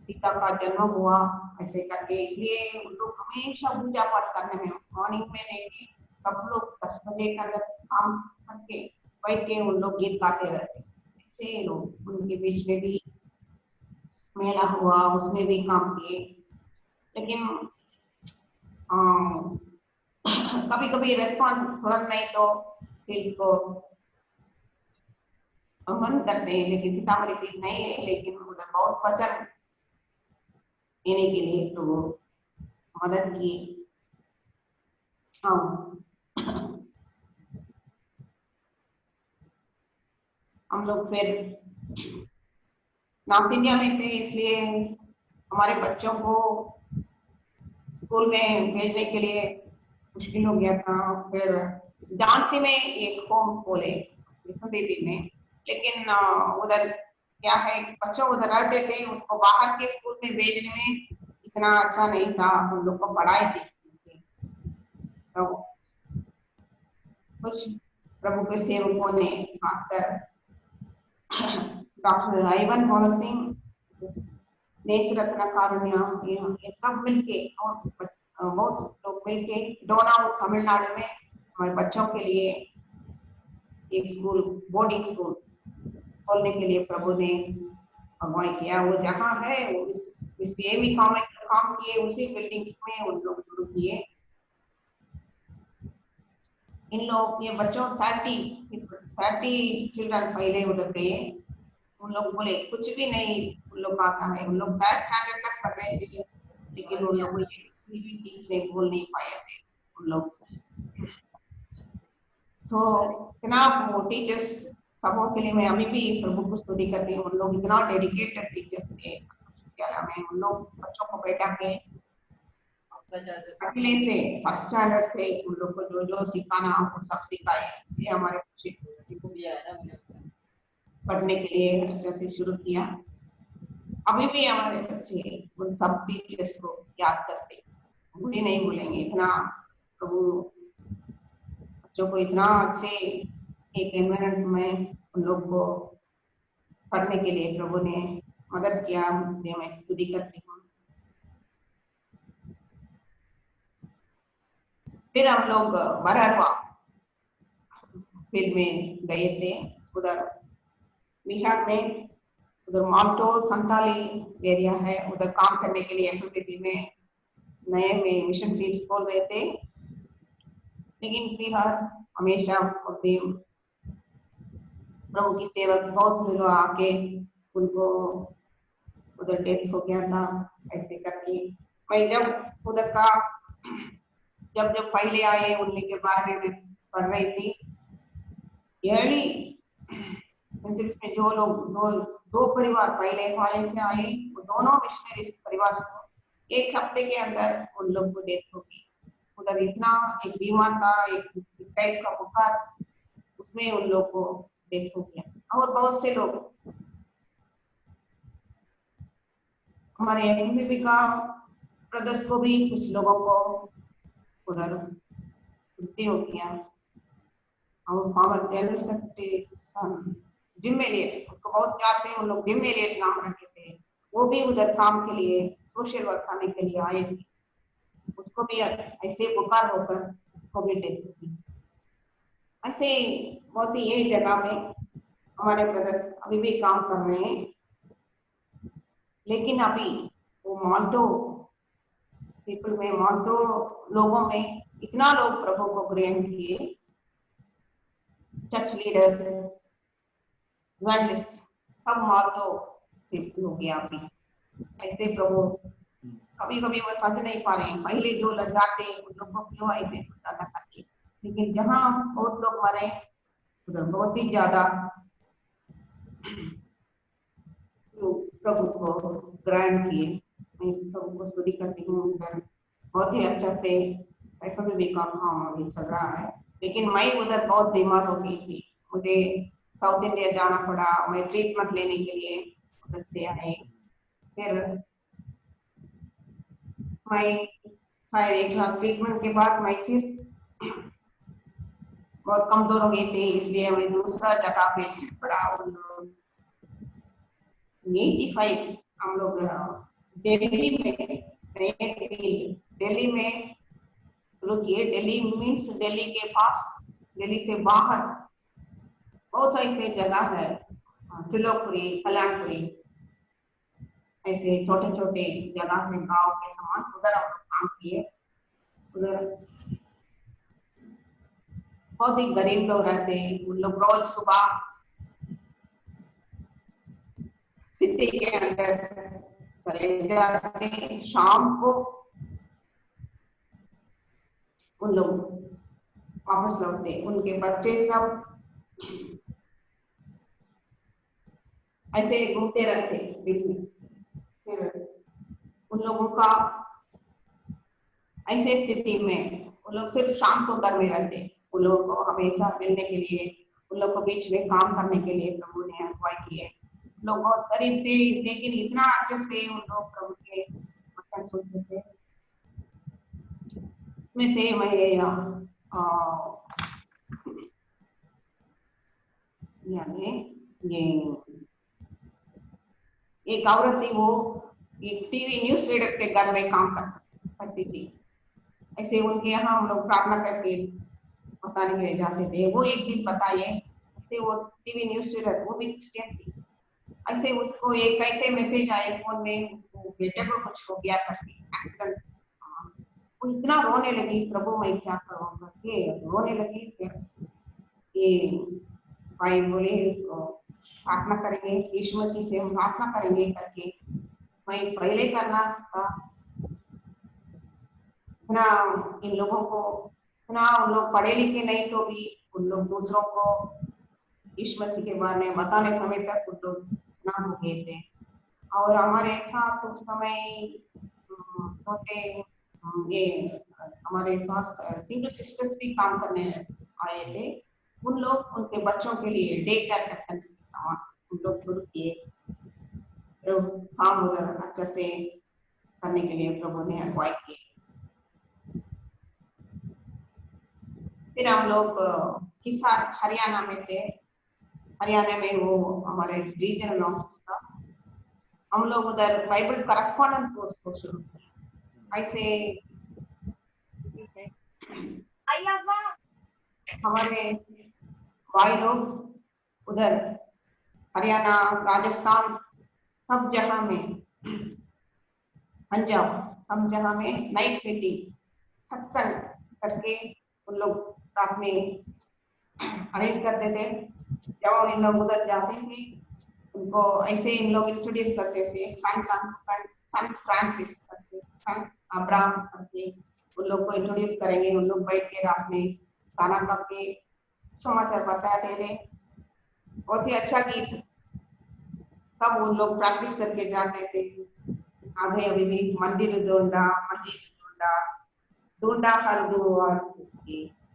सीता का जन्म हुआ ऐसे करके, इसलिए उन लोग हमेशा पूजा पाठ करने में मॉर्निंग में लेके सब लोग 10 बजे के अंदर काम करके बैठ के उन लोग गीत गाते रहते। इससे लोग उनके बीच में भी मेला हुआ, उसमें भी काम किए। लेकिन कभी कभी रेस्पॉन्स तुरंत नहीं तो फील्ड को बंद करते हैं, लेकिन सीतामढ़ी फील्ड नहीं है, लेकिन उधर बहुत वचन देने के लिए तो वो मदद की। हम लोग फिर नॉर्थ इंडिया में थे, इसलिए हमारे बच्चों को स्कूल में भेजने के लिए मुश्किल हो गया था। फिर झांसी में एक होम खोले बेबी में, लेकिन उधर क्या है, बच्चों उधर रहते थे, उसको बाहर के स्कूल में भेजने में इतना अच्छा नहीं था, उन लोग को पढ़ाई थी। तो कुछ प्रभु के सेवकों ने, खासकर डॉक्टर आइवन भोला सिंह, नेस रत्न कारुण्य, ये सब मिलके और बहुत लोग मिलके डोनाव तमिलनाडु में हमारे बच्चों के लिए एक स्कूल, बोर्डिंग स्कूल खोलने के लिए प्रभु ने अगुवाई किया। वो जहाँ है वो इस सेम ही काम किए, उसी बिल्डिंग्स में उन लोग शुरू किए। इन लोग ये बच्चों 30 चिल्ड्रन पहले उधर गए। उन लोग बोले कुछ भी नहीं उन लोग आता है, उन लोग 3rd स्टैंडर्ड तक पढ़ रहे थे, लेकिन उन लोग ठीक से बोल नहीं पाए थे उन लोग। तो इतना टीचर्स सबों के लिए मैं अभी भी प्रभु को स्तुति करती हूँ। उन लोग इतना डेडिकेटेड टीचर्स थे विद्यालय में। उन लोग बच्चों को बैठा के पढ़ने से, 1st स्टैंडर्ड से उन लोग को जो जो सिखाना वो सब सिखाए। ये हमारे बच्चे को दिया है ना, पढ़ने के लिए अच्छे से शुरू किया। अभी भी हमारे बच्चे उन सब टीचर्स को याद करते, भूले नहीं भूलेंगे। इतना प्रभु बच्चों को इतना अच्छे एक एनवायरनमेंट में उन लोग को पढ़ने के लिए प्रभु ने मदद किया, इसलिए मैं स्तुति करती हूँ। फिर हम लोग बरहरवा फील्ड में गए थे, उधर बिहार में, उधर माल्टो संताली एरिया है, उधर काम करने के लिए FMPP में नए में मिशन फील्ड्स खोल रहे थे। लेकिन बिहार हमेशा प्रभु की सेवक बहुत से लोग आके उनको उधर डेथ हो गया था। ऐसे करके मैं जब उधर का जब पहले आए उनके के बारे में पढ़ रही थी, यही में जो लोग दो परिवार पहले वाले से आए, वो दोनों मिशनरी परिवार से 1 हफ्ते के अंदर उन लोग को डेथ होगी। उधर इतना एक बीमार था, एक टाइप का बुखार, उसमें उन लोग को डेथ हो गया। और बहुत से लोग हमारे FMPP का ब्रदर्स को भी, कुछ लोगों को उधर मृत्यु हो गया। और former general secretary Jim Elliott, उसको बहुत प्यार से उन लोग जिम एलियट नाम रखे थे, वो भी उधर काम के लिए सोशल वर्क करने के लिए आए थे। उसको भी ऐसे बुखार होकर उसको भी डेथ हुई। ऐसे बहुत ही यही जगह में हमारे ब्रदर्स अभी भी काम कर रहे हैं। लेकिन अभी वो माल्टो पीपल में, माल्टो लोगों में इतना लोग प्रभु को ग्रहण किए, चर्च लीडर्स, इवेंजलिस्ट, सब माल्टो पीपल हो गया अभी। ऐसे प्रभु कभी कभी वो समझ नहीं पा रहे, पहले जो लग जाते उन लोग को क्यों ऐसे ज्यादा करते, लेकिन जहाँ बहुत लोग मरे उधर बहुत ही ज्यादा प्रभु को ग्रहण किए। मैं प्रभु को स्तुति करती हूँ। उधर बहुत ही अच्छा से FMPP का काम अभी चल रहा है। लेकिन मैं उधर बहुत बीमार हो गई थी, मुझे साउथ इंडिया जाना पड़ा, मैं ट्रीटमेंट लेने के लिए उधर से आए। फिर मैं शायद 1 साल ट्रीटमेंट के बाद मैं फिर बहुत कमजोर हो गई थी, इसलिए मैं दूसरा जगह पे पड़ा। 85 हम लोग दिल्ली में रुकिए। दिल्ली मीन्स दिल्ली के पास, दिल्ली से बाहर बहुत ऐसे जगह है, त्रिलोकपुरी, कल्याणपुरी, ऐसे छोटे छोटे जगह में गांव के समान, उधर हम लोग काम किए। उधर बहुत ही गरीब लोग रहते, उन लोग रोज सुबह सिटी के अंदर चले जाते, शाम को उन लोग वापस लौटते। उनके बच्चे सब ऐसे घूमते रहते दिन में। फिर उन लोगों का ऐसे स्थिति में वो लोग सिर्फ शाम को घर में रहते, उन लोगों को हमेशा मिलने के लिए, उन लोग को बीच में काम करने के लिए प्रभु ने अगुवाई की है। लोग बहुत गरीब थे, लेकिन इतना अच्छे से उन लोग प्रभु के वचन सुनते थे। में से मैं यानी ये एक औरत थी, वो एक टीवी न्यूज रीडर के घर में काम करती थी। ऐसे उनके यहाँ हम लोग प्रार्थना करके बताने के लिए जाते थे। वो एक दिन बताइए, ऐसे वो टीवी न्यूज रीडर, वो भी क्रिश्चियन थी, ऐसे उसको एक ऐसे मैसेज आए फोन में, बेटे को कुछ हो गया करके एक्सीडेंट। वो इतना रोने लगी, प्रभु मैं क्या करूँ करके रोने लगी। फिर ये भाई बोले प्रार्थना करेंगे, यीशु मसीह से हम प्रार्थना करेंगे करके मैं पहले करना था। इतना इन लोगों को, इतना उन लोग पढ़े लिखे नहीं तो भी उन लोग दूसरों को यीशु मसीह के बारे में बताने समय तक उन लोग ना हो गए थे। और हमारे साथ उस समय छोटे ये हमारे पास सिंगल सिस्टर्स भी काम करने आए थे। उन लोग उनके बच्चों के लिए डे केयर का सेंटर उन लोग शुरू किए। तो काम उधर अच्छे से करने के लिए प्रभु ने अगुवाई की। फिर हम लोग किसान हरियाणा में थे। हरियाणा में वो हमारे रीजनल ऑफिस था। हम लोग उधर बाइबल करस्पॉन्डेंट कोर्स को शुरू किया। ऐसे हमारे भाई लोग उधर हरियाणा, राजस्थान, सब जगह में, पंजाब, सब जगह में नाइट मीटिंग सत्संग करके उन लोग रात में अरेंज करते थे। जब इन लोग उधर जाते थे, उनको ऐसे इन लोग इंट्रोड्यूस करते थे, संत फ्रांसिस करके, संत अब्राहम करके उन लोग को इंट्रोड्यूस करेंगे। उन लोग बैठ के रात में खाना करके समाचार बताते थे। बहुत ही अच्छा गीत सब उन लोग प्रैक्टिस करके जाते थे। आधे अभी भी मंदिर ढूंढा, मस्जिद ढूंढा, ढूंढा हर गुरुवार,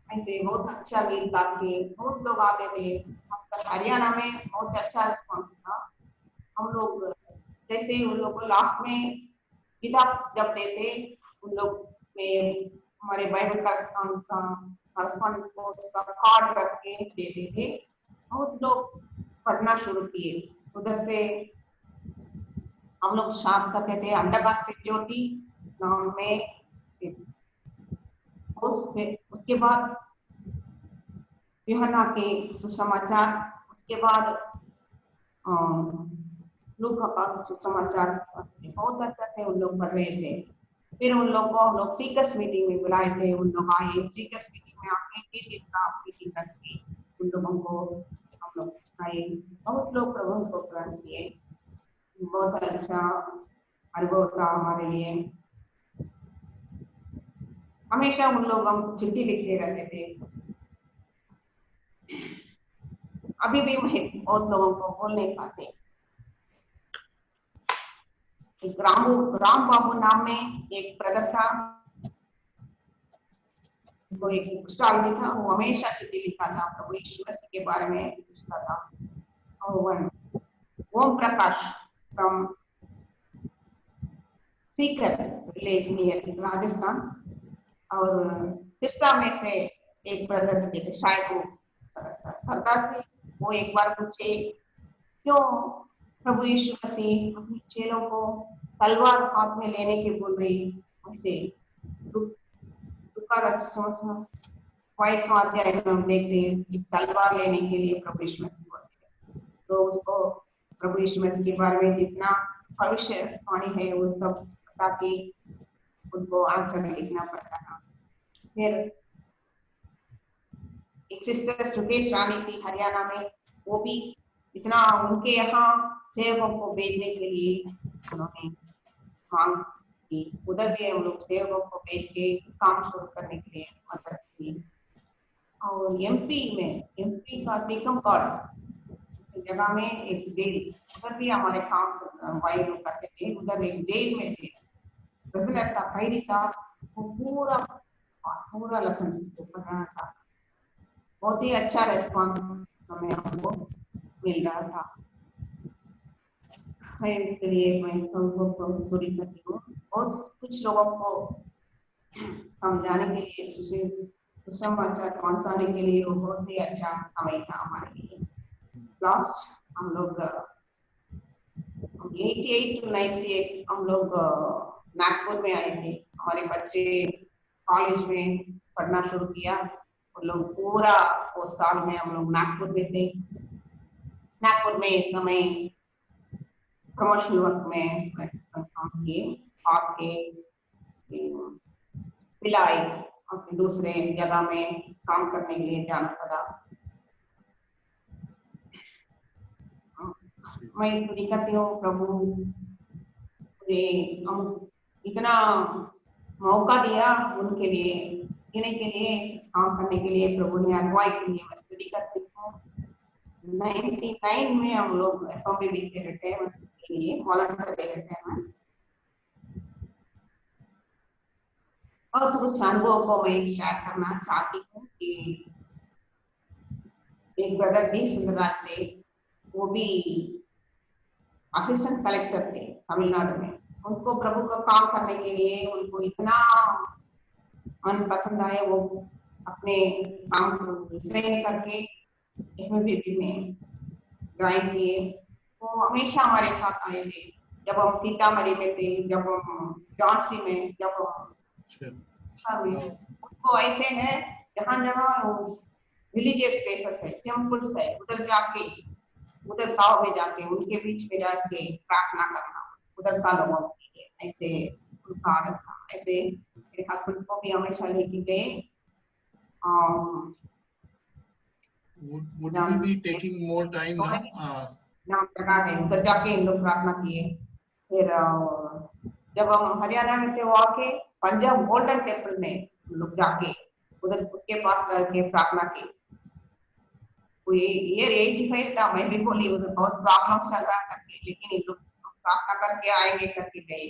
ऐसे बहुत अच्छा गीत गा के बहुत लोग आते थे। खासकर हरियाणा में बहुत अच्छा रिस्पॉन्स था। हम लोग जैसे उन लोग को लास्ट में किताब जब देते, उन लोग में हमारे बाइबल का करस्पॉन्डेंट कोर्स का कार्ड रख के देते थे। बहुत लोग पढ़ना शुरू किए। उधर से हम लोग शाम करते थे अंधकार से ज्योति नाम में। उसके बाद यूहन्ना के सुसमाचार, उसके बाद लूका का सुसमाचार बहुत अच्छा से उन लोग पढ़ रहे थे। फिर उन लोग को हम लोग सीकर्स मीटिंग में बुलाए थे। उन लोग आए सीकर्स मीटिंग में, आपने किस दिन का मीटिंग रखी, उन लोगों को हम लोग आए। बहुत लोग प्रभु को ग्रहण किए। बहुत अच्छा अनुभव था हमारे लिए। हमेशा उन लोग हम चिट्ठी लिखते रहते थे। अभी भी बहुत लोगों को बोल नहीं पाते। एक राम बाबू नाम में एक ब्रदर था, वो एक बुक स्टॉल भी था। वो हमेशा चिट्ठी लिखा था, प्रभु यीशु मसीह के बारे में पूछता था। और Om Prakash from Sikar village near Rajasthan, और सिरसा में से एक ब्रदर थे, शायद वो सरदार थे। वो एक बार पूछे, क्यों प्रभु यीशु मसीह अपने चेलों को तलवार हाथ में लेने के बोल रही? ऐसे समझना 22वां अध्याय में हम देखते हैं तलवार लेने के लिए प्रभु यीशु मसीह बोलते। तो उसको प्रभु यीशु मसीह के बारे में जितना भविष्यवाणी है वो सब बता के उनको आंसर लिखना पड़ता था। फिर एक सिस्टर सुकेश रानी थी हरियाणा में, वो भी इतना उनके यहाँ सेवकों को भेजने के लिए उन्होंने मांग की। उधर भी हम लोग सेवकों को भेज के काम शुरू करने के लिए मदद की। और एमपी का टीकमगढ़ जगह में एक जेल, उधर भी हमारे काम भाई लोग करते थे। उधर एक जेल में थे, प्रिजनर था, कैदी था। वो पूरा पूरा लेसन पढ़ रहा था। बहुत ही अच्छा रेस्पॉन्स हमें हमको मिल रहा था। मैं इसके लिए मैं तो सॉरी करती हूँ। बहुत कुछ लोगों को समझाने के लिए, सुसमाचार पहुंचाने के लिए वो बहुत ही अच्छा समय था हमारे लिए। लास्ट हम लोग 88 to 98 हम लोग नागपुर में आए थे। हमारे बच्चे कॉलेज में पढ़ना शुरू किया। हम लोग पूरा उस साल में हम लोग नागपुर में थे। नागपुर में इस समय प्रमोशनल वर्क में काम किए। पास के पिलाई अपने दूसरे जगह में काम करने के लिए जाना पड़ा। मैं दिक्कत हूँ प्रभु हम इतना मौका दिया उनके लिए, जीने के लिए, काम करने के लिए, प्रभु ने अगुवाई के लिए मैं स्तुति करती हूँ। 99 में हम लोग FMB से रिटायरमेंट के लिए वॉलंटरी रिटायरमेंट और कुछ अनुभव को मैं शेयर करना चाहती हूँ कि एक ब्रदर भी सुंदरराज थे, वो भी असिस्टेंट कलेक्टर थे तमिलनाडु में। उनको प्रभु का काम करने के लिए उनको इतना मन पसंद आया, वो अपने काम को रिजाइन करके FMB में ज्वाइन किए। वो हमेशा हमारे साथ आए थे, जब हम सीतामढ़ी में थे, जब हम झांसी में, जब हम उनको ऐसे है जहाँ जहाँ रिलीजियस प्लेसेस है, टेम्पल्स है, उधर जाके, उधर गांव में जाके, उनके बीच में जाके प्रार्थना करना, उधर का लोगों के लिए ऐसे उनका आदत था। ऐसे मेरे हस्बैंड को भी हमेशा लेके गए। Would we be taking more time now? नाम लगा है, उधर जाके इन लोग प्रार्थना किए। फिर जब हम हरियाणा में थे, वहाँ के पंजाब गोल्डन टेम्पल में हम लोग जाके उधर उसके पास जाके प्रार्थना की। ईयर 85 था, मैं भी बोली उधर बहुत प्रॉब्लम चल रहा करके, लेकिन इन लोग प्रार्थना करके आएंगे करके गए।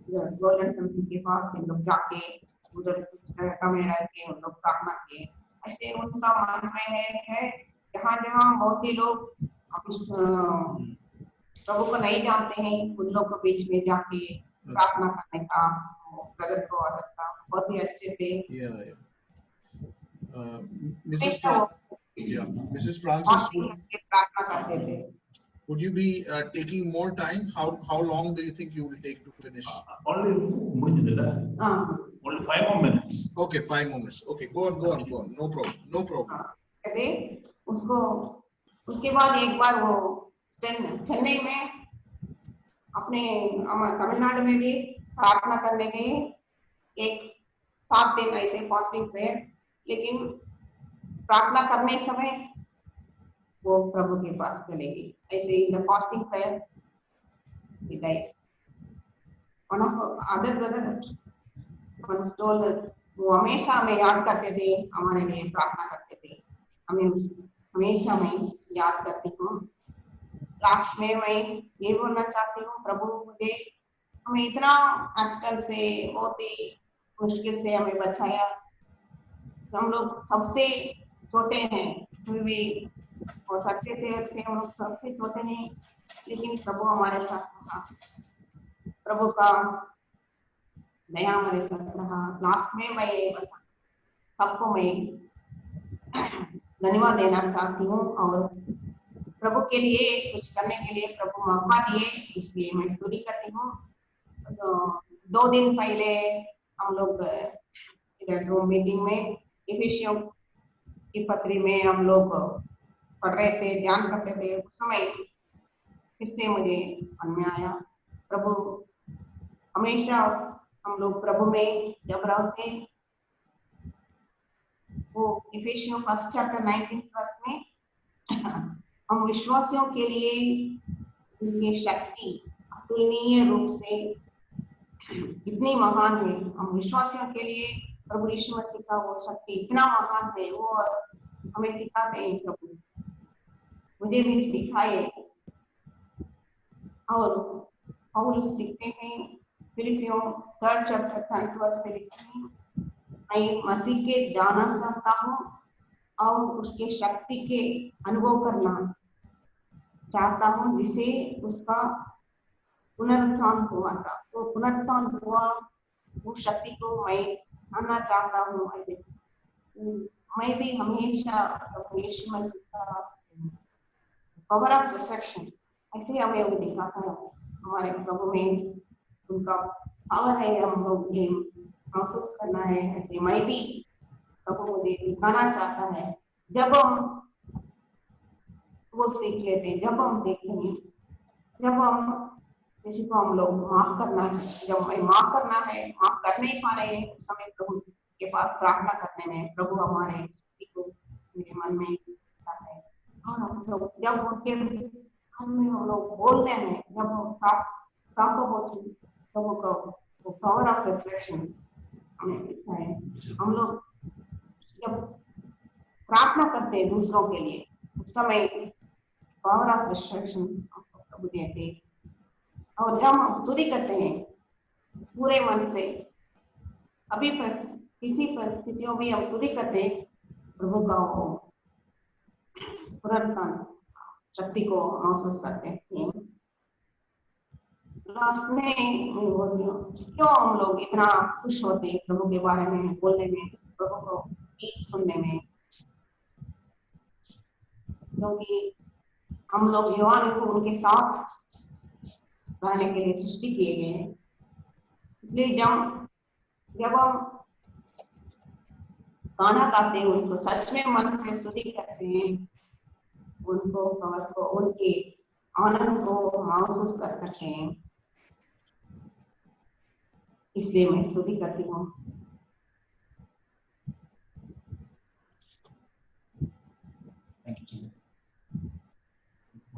गोल्डन टेम्पल के पास इन लोग जाके उधर कुछ कमरे रह के उन लोग प्रार्थना किए। ऐसे उनका मन में है जहाँ जहाँ बहुत ही लोग प्रभु को नहीं जानते हैं, उन लोग के बीच में जाके प्रार्थना करने का ब्रदर को आदत था। बहुत ही अच्छे थे। Mrs. Francis, प्रार्थना करते थे। would you be taking more time? How long do you think you will take to finish? Only only 5 more minutes. Okay, 5 more minutes. Okay, go on. No problem. कहते उसको उसके बाद एक बार वो चेन्नई में अपने तमिलनाडु में भी प्रार्थना करने गए। एक 7 दिन ऐसे फास्टिंग प्रेयर, लेकिन प्रार्थना करने समय वो प्रभु के पास चले गए। ऐसे in the fasting prayer he died. One of other brother once told us, वो हमेशा हमें याद करते थे, हमारे लिए प्रार्थना करते थे। हमें हमेशा मैं याद करती हूँ। लास्ट में मैं ये बोलना चाहती हूँ, प्रभु मुझे हमें इतना एक्सीडेंट से बहुत ही मुश्किल से हमें बचाया। हम लोग सबसे छोटे हैं, फिर भी बहुत अच्छे थे हम लोग, सबसे छोटे नहीं, लेकिन प्रभु हमारे साथ रहा। प्रभु का दया हमारे साथ रहा। लास्ट में मैं सबको मैं धन्यवाद देना चाहती हूँ और प्रभु के लिए कुछ करने के लिए प्रभु मौका दिए, इसलिए मैं स्तुति करती हूँ। 2 दिन पहले हम लोग इधर Zoom मीटिंग में इफिसियों की पत्री में हम लोग पढ़ रहे थे, ध्यान करते थे। उस समय फिर से मुझे मन में आया, प्रभु हमेशा हम लोग प्रभु में जब रहते, वो इफिसियों 1 चैप्टर 19 वर्स में हम विश्वासियों के लिए उनकी शक्ति अतुलनीय रूप से इतनी महान है। हम विश्वासियों के लिए प्रभु यीशु मसीह का वो शक्ति इतना महान है, वो हमें दिखाते हैं। प्रभु मुझे भी दिखाए। और पौलुस लिखते हैं फिलिपियों 3rd chapter 10th verse पे लिखा है, मैं मसीह के जाना चाहता हूँ और उसके शक्ति के अनुभव करना चाहता हूँ, जिसे उसका पुनरुत्थान हुआ था। तो पुनरुत्थान हुआ वो शक्ति को मैं आना चाहता हूँ। मैं भी हमेशा प्रभु यीशु मसीह का पावर ऑफ रिसरेक्शन ऐसे हमें वो दिखाता है। हमारे प्रभु में उनका पावर है, हम लोग ये महसूस करना है। ऐसे मैं भी प्रभु मुझे दिखाना चाहता है। जब हम वो सीख लेते हैं, जब हम देखेंगे, जब हम किसी को हम लोग माफ करना है, जब हमें माफ करना है, माफ कर नहीं पा रहे हैं, उस समय प्रभु के पास प्रार्थना करने में प्रभु हमारे शक्ति को मेरे मन में देता है। और हम लोग जब उनके हम लोग बोलते हैं, जब हम प्रभु को वो पावर ऑफ रिफ्लेक्शन हमें दिखता है। हम लोग जब प्रार्थना करते हैं दूसरों के लिए, उस समय पावर ऑफ रिफ्लेक्शन प्रभु देते हैं। और जब हम स्तुति करते हैं पूरे मन से, अभी किसी परिस्थितियों में हम स्तुति करते हैं, प्रभु का वो पुनरुत्थान शक्ति को महसूस करते हैं। लास्ट में मैं बोलती हूँ, क्यों हम लोग इतना खुश होते हैं प्रभु के बारे में बोलने में, प्रभु को गीत सुनने में? क्योंकि हम लोग यहोवा को उनके साथ रहने के लिए सृष्टि किए गए हैं। इसलिए जब हम गाना गाते हैं, उनको सच में मन से स्तुति करते हैं, उनको पावर को, उनके आनंद को महसूस कर सकते हैं। इसलिए मैं स्तुति करती हूँ।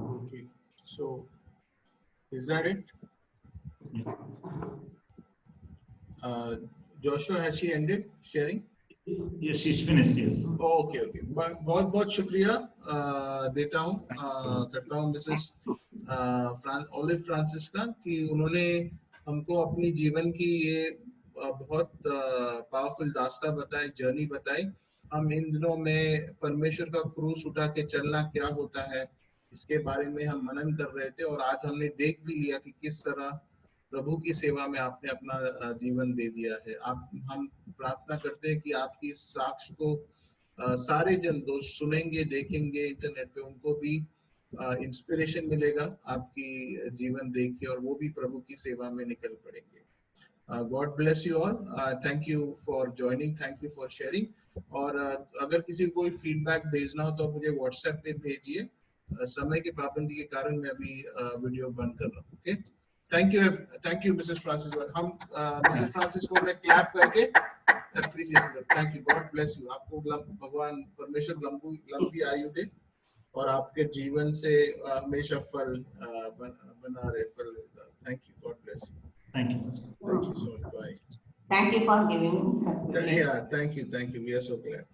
Okay, so is that it? Joshua, has she ended sharing? Yes, she's finished. Yes. Okay, okay. बहुत बहुत शुक्रिया देता हूँ करता हूँ मिसेस ऑलिव फ्रांसिस का, कि उन्होंने हमको अपनी जीवन की ये बहुत पावरफुल दास्ता बताई, जर्नी बताई। हम इन दिनों में परमेश्वर का क्रूस उठा के चलना क्या होता है, इसके बारे में हम मनन कर रहे थे, और आज हमने देख भी लिया कि किस तरह प्रभु की सेवा में आपने अपना जीवन दे दिया है। हम प्रार्थना करते हैं कि आपकी इस साक्ष्य को सारे जन दोस्त सुनेंगे, देखेंगे इंटरनेट पे, उनको भी इंस्पिरेशन मिलेगा आपकी जीवन देख के, और वो भी प्रभु की सेवा में निकल पड़ेंगे। God bless you all. Thank you for joining. Thank you for sharing. और अगर किसी को कोई फीडबैक भेजना हो तो आप मुझे व्हाट्सएप पे भेजिए। समय की पाबंदी के कारण मैं अभी वीडियो बंद कर रहा हूँ। Okay, thank you Mrs Francis. हम मिसेस फ्रांसिस को मैं क्लैप करके एप्रिसिएशन करता हूं। Thank you, God bless you. आपको भगवान परमेश्वर लंबी आयु दे और आपके जीवन से हमेशा फल बना रहे, फल। Thank you, God bless you. Thank you. Thank you so much. Bye. Thank you for giving me. Yeah, thank you. We are so glad.